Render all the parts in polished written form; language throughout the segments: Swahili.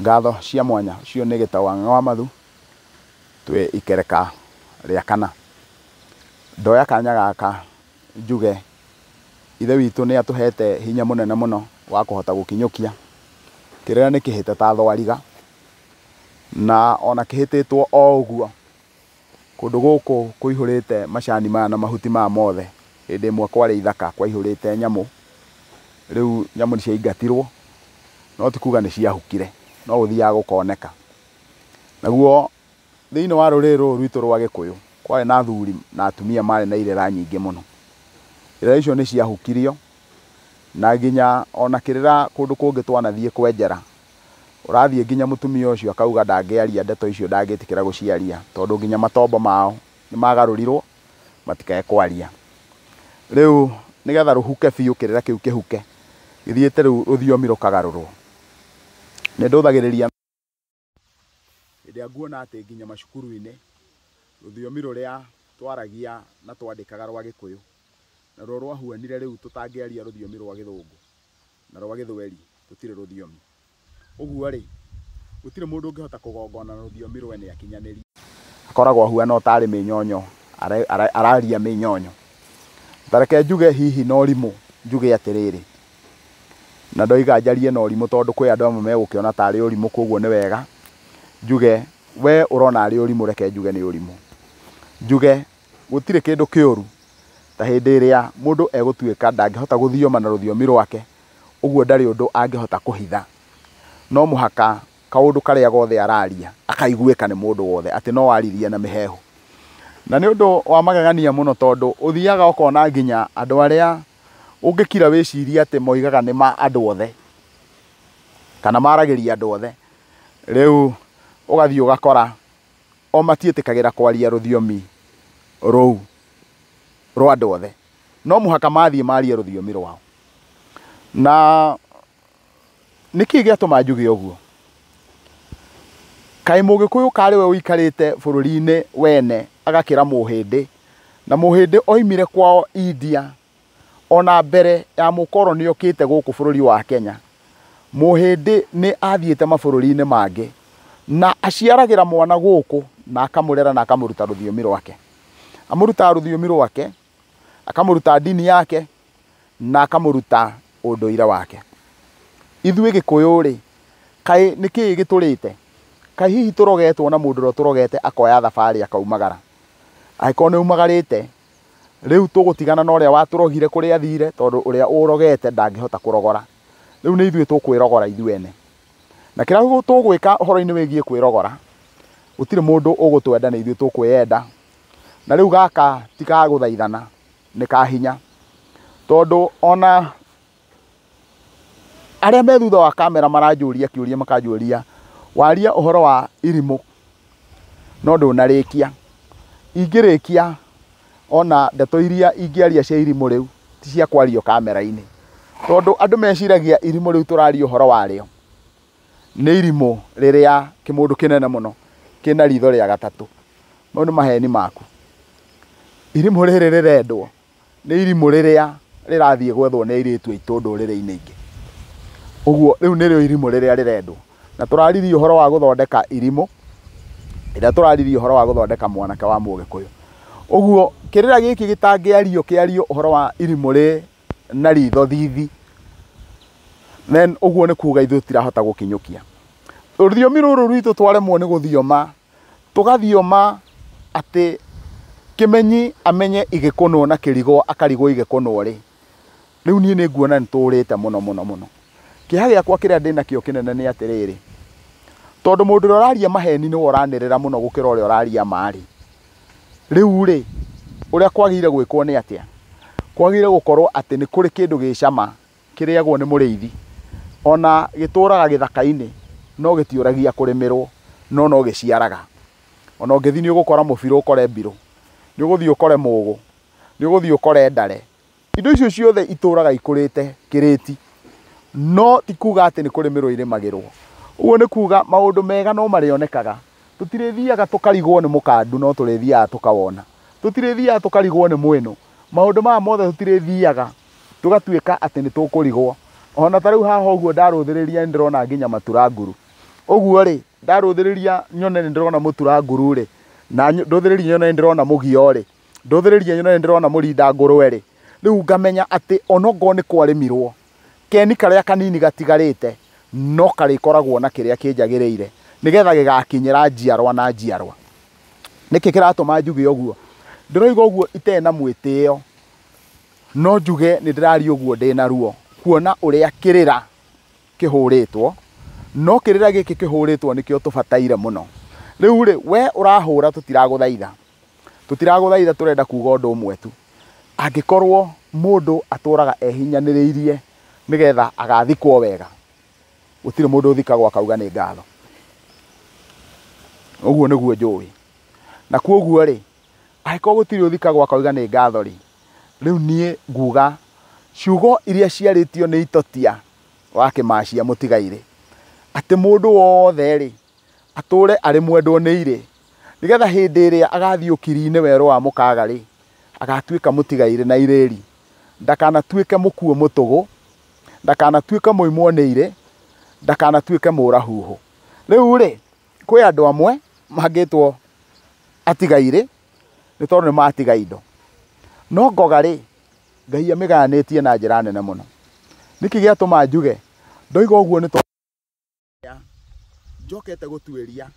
ngatho cia mwanya cio nĩ gĩtaũ wa mathu twĩ ikereka rĩa kana. Ndoya kanya gaka njuge ithe witũ nĩ atũhete hinya mũnene mũno wa kũhota gũkinyũkia kĩrĩa nĩ kĩhĩte ta thwariga, na ona kĩhĩtĩtwo o ũguo kũndũ gũkũ kũihũrĩte macani maya na mahuti maya mothe. Hĩndĩ ĩmwe kwarĩ ithaka kwaihũrĩte nyamũ, rĩu nyamũ nĩ ciaingatirwo, no ti kuga nĩ ciahukire, no gũthiaga gũkoneka. Naguo thĩinĩ wa rũrĩrĩ rũrũ rwitũ rwa Gĩkũyũ kwarĩ na athuri na atumia marĩ na irĩra nyingĩ mũno. Irĩra icio nĩ ciahukirio, na nginya ona kĩrĩra kũndũ kũngĩ twanathiĩ kwenjera, ũrathiĩ nginya mũtumia ũcio akauga ndangĩaria ndeto icio, ndangĩtĩkĩra gũciaria tondũ nginya matombo mao nĩ magarũrirwo matikae kwaria. Rĩu nĩgetha rũhuke biũ kĩrĩra kĩu kĩhuke gĩthiĩte rĩu rũthiomi rũkagarũrwo, nĩ ndũthagĩrĩria hĩndĩ ĩrĩa nguona atĩ nginya macukuru-inĩ rũthiomi rũrĩa twaragia na twandĩkaga rwa Gĩkũyũ naruo rwahuanire, rĩu tũtangĩaria rũthiomi rwa Gĩthũngũ na rwa Gĩthweri, tũtirĩ rũthiomi. Ũguo rĩ, gũtirĩ mũndũ ũngĩhota kũgongona na rũthiomi rwene akinyanĩria. Akoragwo ahuana ũtarĩ mĩnyonyo, araria mĩnyonyo. Tareke njuge hihi na ũrimũ, njuge atĩrĩrĩ, na ndoiga njarie na ũrimũ tondũ kwĩ andũ amwe megũkĩona tarĩ ũrimũ, koguo nĩ wega njuge we ũrona arĩ ũrimũ, reke njuge nĩ ũrimũ. Njuge gũtirĩ kĩndũ kĩũru ta hĩndĩ ĩrĩa mũndũ egũtuĩka ndangĩhota gũthioma na rũthiomi rwake, ũguo ndarĩ ũndũ angĩhota kũhitha. No mũhaka kaũndũ karĩa gothe araria akaiguĩka nĩ mũndũ wothe, atĩ no waririe na mĩhehu. Na nĩ ũndũ wa magegania mũno tondũ ũthiaga ũkona nginya andũ arĩa ũngĩkira wĩciria atĩ moigaga nĩ ma andũ othe kana maragĩria andũ othe, rĩu ũgathiĩ ũgakora o matiĩtĩkagĩra kwaria rũthiomi rũu rwa andũ othe, no mũhaka mathiĩ marie rũthiomi rwao. Na nĩkĩ gĩatũma njuge ũguo? Kaĩ Mũgĩkũyũ karĩ we ũikarĩte bũrũri-inĩ wene agakĩra Mũhĩndĩ, na Mũhĩndĩ oimire kwao India ona mbere ya mũkoroni okĩte gũkũ bũrũri wa Kenya. Mũhĩndĩ nĩ athiĩte mabũrũri-inĩ mangĩ na aciaragĩra mwana gũkũ na akamũrera na akamũruta rũthiomi rwake. Amũrutaga rũthiomi rwake, akamũruta ndini yake na akamũruta ũndũire wake. Ithuĩ Gĩkũyũ rĩ, kaĩ nĩkĩ gĩtũrĩte? Kaĩ hihi tũrogetwo na mũndũ ũrĩa tũrogete akoya thabarĩ akaumagara? Angĩkorwo nĩ umagarĩte, rĩu tũgũtigana na ũrĩa watũrogire kũrĩa athire, tondũ ũrĩa ũrogete ndangĩhota kũrogora. Rĩu nĩ ithuĩ tũkwĩrogora ithuĩ ene. Na kĩrĩa tũgwĩka ũhoro-inĩ wĩgiĩ kwĩrogora, gũtirĩ mũndũ ũgũtwenda, nĩ ithuĩ tũkwĩyenda. Na rĩu gaka ti ka gũthaithana, nĩ ka hinya, tondũ ona arĩa me thutha wa kamera maranjũria kĩũria, makanjũria waria ũhoro wa irimũ, no ndũnarĩkia. Ingĩrĩkia ona ndeto iria ingĩaria cia irimũ rĩu ti cia kwario kamera-inĩ, tondũ andũ meciragia irimũ rĩu tũraria ũhoro warĩo nĩ irimũ rĩrĩa kĩmũndũ kĩnene mũno kĩna ritho rĩa gatatũ. Mau nĩ maheni maku. Irimũ rĩrĩ rĩrendwo nĩ irimũ rĩrĩa rĩrathiĩ gwethwo nĩ airĩtu aitũ ndũrĩrĩ-inĩ ingĩ. Ũguo rĩu nĩrĩo irimũ rĩrĩa rĩrendwo, na tũraririe ũhoro wa gũthondeka irimũ, rĩrĩa tũraririe ũhoro wa gũthondeka mwanake wa Mũgĩkũyũ. Ũguo kĩrĩra gĩkĩ gĩtangĩario kĩario ũhoro wa irimũ rĩ na ritho thithi, then ũguo nĩ kuga ithuĩ tutirahota gũkinyũkia. Rũthiomi rũrũ rwitũ twaremwo nĩ gũthioma, tũgathioma atĩ Kĩmenyi amenye Igĩkũnũ na Kĩrigũ akarigwo Igĩkũnũ rĩ, rĩu niĩ nĩ nguona nĩ tũrĩte mũno mũno mũno. Kĩeha gĩakwa kĩrĩa ndĩna kĩo kĩnene nĩ atĩrĩrĩ, tondũ mũndũ ũrĩa ũraria maheni nĩwe ũranĩrĩra mũno gũkĩra ũrĩa ũraria marĩ. Rĩu rĩ, ũrĩa kwagĩrĩire gwĩkwo nĩ atĩa? Kwagĩrĩire gũkorwo atĩ nĩ kũrĩ kĩndũ gĩcama kĩrĩagwo nĩ mũrĩithi, ona gĩtũraga gĩthaka-inĩ, no gĩtiũragia kũrĩmĩrwo, no gĩciaraga. Ona ũngĩthiĩ nĩ ũgũkora mũbirũ ũkore mbirũ, nĩ ũgũthiĩ ũkore mũgũ, nĩ ũgũthiĩ ũkore ndare. Indo icio ciothe itũraga ikũrĩte kĩrĩti, no ti kuga atĩ nĩ kũrĩmĩrwo irĩmagĩrwo. Ũguo nĩ kuga maũndũ mega no marĩonekaga. Tũtirĩthiaga tũkarigwo nĩ mũkandu, no tũrĩthiaga tũkawona. Tũtirĩthiaga tũkarigwo nĩ mwĩno. Maũndũ maya mothe tũtirĩthiaga tũgatuĩka atĩ nĩ tũkũrigwo. Ona ta rĩu haha ũguo ndarũthĩrĩria nĩ ndĩrona nginya matura nguru. Oguo ri ndaruthiriria nyone ni ndirona mutura nguru ri na nduthiriria nyone ni ndirona mugio ri nduthiriria nyone ni ndirona murinda ngurwe ri riu ngamenya ati onogo ni kwarimirwo keni karia kanini gatigarite no karikoragwo na kiria kinjagiriire nigetha gigakinyira njiarwa na njiarwa. Niki kiratuma njuge oguo ndiroiga oguo itena mwitio no njuge ni ndirari oguo ndina ruo kuona uria kirira kihuritwo no kirira giki kihuritwo nikio tubataire muno. Riu ri we urahura tutiraguthaitha turenda kuga undu umwe tu angikorwo mundu aturaga ehinyaniriirie nigetha agathikwo wega gutire mundu uthikagwo akauga ni ngatho. Uguo niguo njui na kuoguo ri aiko gutire uthikagwo akauga ni ngatho ri riu nie nguga ciugo iria ciaritio ni itotia wa Kimacia mutigaire ati mundu wothe ri ature ari mwendwo ni ire nigetha hindi iria agathii ukiri-ini weru wa mukaga ri agatuika mutigaire na ireri ndakanatuike mukuo mutugu ndakanatuike muimwo ni ire ndakanatuike murahuhu. Riu ri kwi andu amwe mangitwo atigaire ni tondu ni matiga indo no ngoga ri Ngai amiganitie na njira nene muno. Niki giatuma njuge ndoiga uguo ni to njokete gutuiria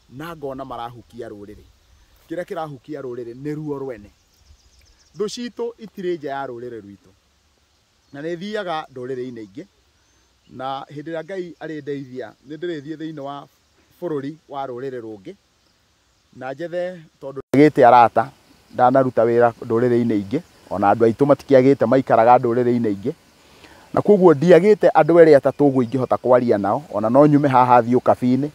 na ngona marahukia ruriri kiria kirahukia ruriri ni ruo rwene. Thu citu itire nja ya ruriri rwitu na ni thiaga nduriri-ini ingi na hindi ria Ngai ari ndeithia ni ndirithie thiini wa bururi wa ruriri rungi na njethe tondu ngite arata ndanaruta wira nduriri-ini ingi ona andu aitu matikiagite maikaraga nduriri-ini ingi na koguo ndiagite andu eri atatu guo ingihota kwaria nao ona no nyume haha thiu kabini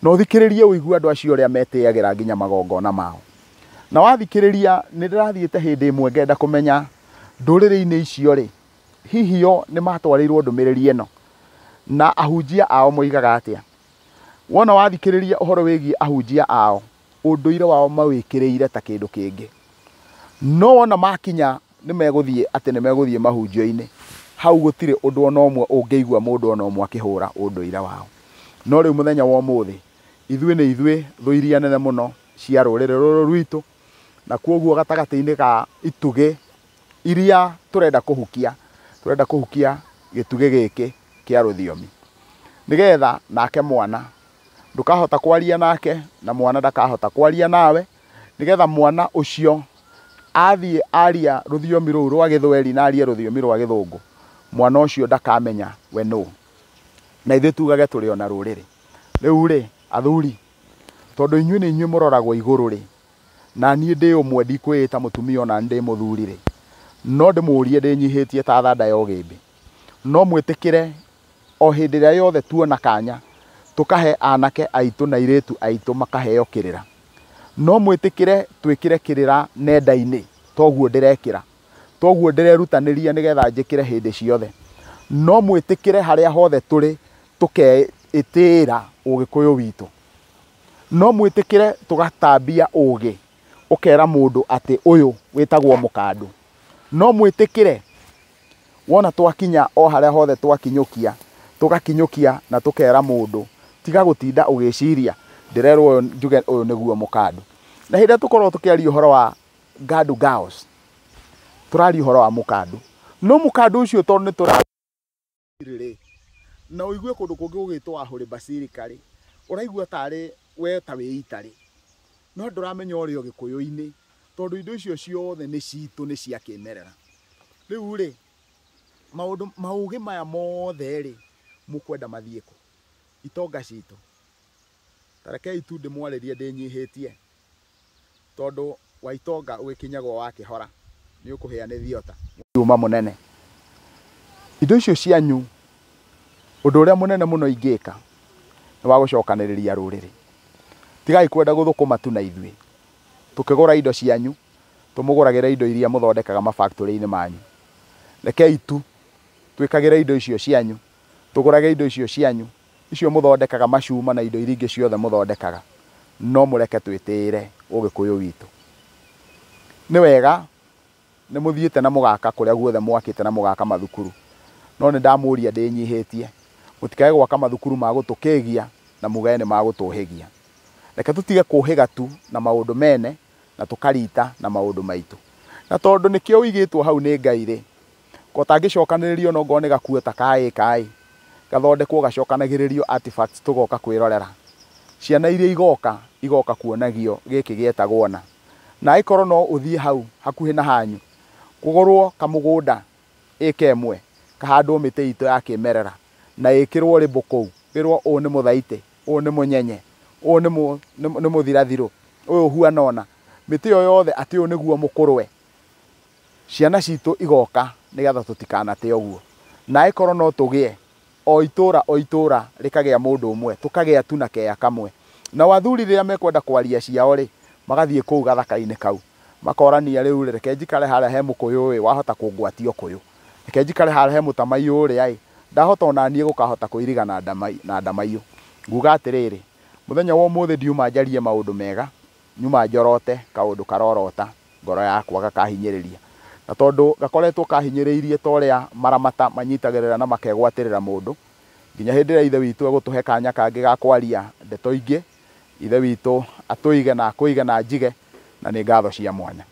no thikiririe uigua andu acio ria metiagira nginya magongona mao. Na wathikiriria ni ndirathiite hindi imwe ngenda kumenya nduriri-ini icio ri hihio ni matwarirwo ndumiriri eno na ahunjia ao moigaga atia. Wona wathikiriria uhoro wigie ahunjia ao unduire wao mawikiriire ta kindu kingi no wona makinya ni meguthie ati ni meguthie mahunjio-ini hau gutire undu ona umwe ungeigua mundu ona umwe akihura unduire wao. No riu muthenya wa umuthi ithui ni ithui thu iria nene muno cia ruriri ruru rwitu na kuoguo gatagati-ini ka itugi iria turenda kuhukia gitugi giki kia ruthiomi nigetha nake mwana ndukahota kwaria nake na mwana ndakahota kwaria nawe nigetha mwana ucio athie aria ruthiomi ruru rwa Githweri na aria ruthiomi rwa Githungu mwana ucio ndakamenya we no na ithu tugage turi ona ruriri. Riu ri athuri tondu inyui ni inyui muroragwo iguru ri na nie ndi umwe ndikwita mutumia ona ndi muthuri ri no ndimurie ndinyihitie ta thanda ya ugimbi no mwitikire o hindi ria yothe tuona kanya tukahe anake aitu na iritu aitu makaheo kirira no mwitikire twikire kirira nenda-ini toguo ndirekira toguo ndirerutaniria nigetha njikire hindi ciothe no mwitikire haria hothe turi tukeitira ugikuyu witu no mwitikire tugatambia ugi ukera mundu ati uyu witagwo mukandu no mwitikire wona twakinya o haria hothe twakinyukia tugakinyukia na tukera mundu tiga gutinda ugiciria ndirerwo njuge uyu niguo mukandu. Na hindi tukorwo tukiaria uhoro wa Gadu Girls turari uhoro wa mukandu no mukandu ucio tondu ni turari na uigue kundu kungi gugitwa Ahuri Basilica ri uraigua tari we ta wiitari no nduramenya urio gikuyu-ini tondu indo icio ciothe ni citu ni cia kimerera. Riu ri maugi maya mothe ri mukwenda mathieko itonga citu tarekei tu ndimwaririe ndinyihitie tondu wa itonga ugikinyagwo wa kihora ni ukuhia ni thiota uma munene. Indo icio cianyu undu uria munene muno ingika ni wa gucokaniriria ruriri tigai kwenda guthukuma tu na ithui tukigura indo cianyu tumuguragira indo iria muthondekaga mafactory-ini manyu rekei tu twikagire indo icio cianyu tugurage indo icio cianyu icio muthondekaga macuma na indo iria ingi ciothe muthondekaga no mureke twitire ugikuyu witu. Ni wega ni muthiite na mugaka kuria guothe mwakite na mugaka mathukuru no ni ndamuria ndinyihitie mutikae gwaka mathukuru ma gutukigia na mugae nĩ magũtũhĩgia. Reke tũtige kũhĩga tu na maũndũ mene na tũkarita na maũndũ maitũ. Na tondũ nĩkĩo wĩigĩtwo hau nĩ Ngai rĩ, ko tangĩcokanĩrĩrio no ngone gakuo ta kaĩ gathondekwo gacokanagĩrĩrio artifacts tũgoka kwĩrorera. Ciana iria igoka kuonagio gĩkĩ gĩetagwo ona. Na ikorwo no ũthiĩ hau hakuhĩ na hanyu kũgũrwo kamũgũnda ĩka ĩmwe kahandwo mĩtĩ itũ ya kĩmerera na ĩkĩrwo rĩbũ kũu, ĩrwo ũũ nĩ mũthaitĩ, ũũ nĩ mũnyenye, ũũ nĩ mũthirathirũ, ũyũ huana ona, mĩtĩ ĩyo yothe atĩ ũyũ nĩguo mũkũrwe. Ciana citũ igoka nĩgetha tũtikanate ũguo. Na ĩkorwo no tũgĩe o itũra rĩkagĩa mũndũ ũmwe, tũkagĩa tu na kea kamwe. Na athuri rĩrĩa mekwenda kwaria ciao rĩ, magathiĩ kũu gathaka-inĩ kau, makorania rĩu reke njikare harĩa he mũkũyũ wahota kũngwatia ũkũyũ, reke njikare harĩa he mũtamaiyũ ũrĩa ndahota ona niĩ gũkahota kũiriga na ndamaiyũ. Nguga atĩrĩrĩ, mũthenya wa ũmũthĩ ndiuma njarie maũndũ mega, nyuma njorote kaũndũ karorota ngoro yakwa gakahinyĩrĩria. Na tondũ gakoretwo kahinyĩrĩirie ta ũrĩa maramata manyitagĩrĩra na makegwatĩrĩra mũndũ, nginya hĩndĩ ĩrĩa ithe witũ egũtũhe kanya kangĩ ga kwaria ndeto ingĩ, ithe witũ atũige na akũige na njige, na nĩ ngatho cia mwanya.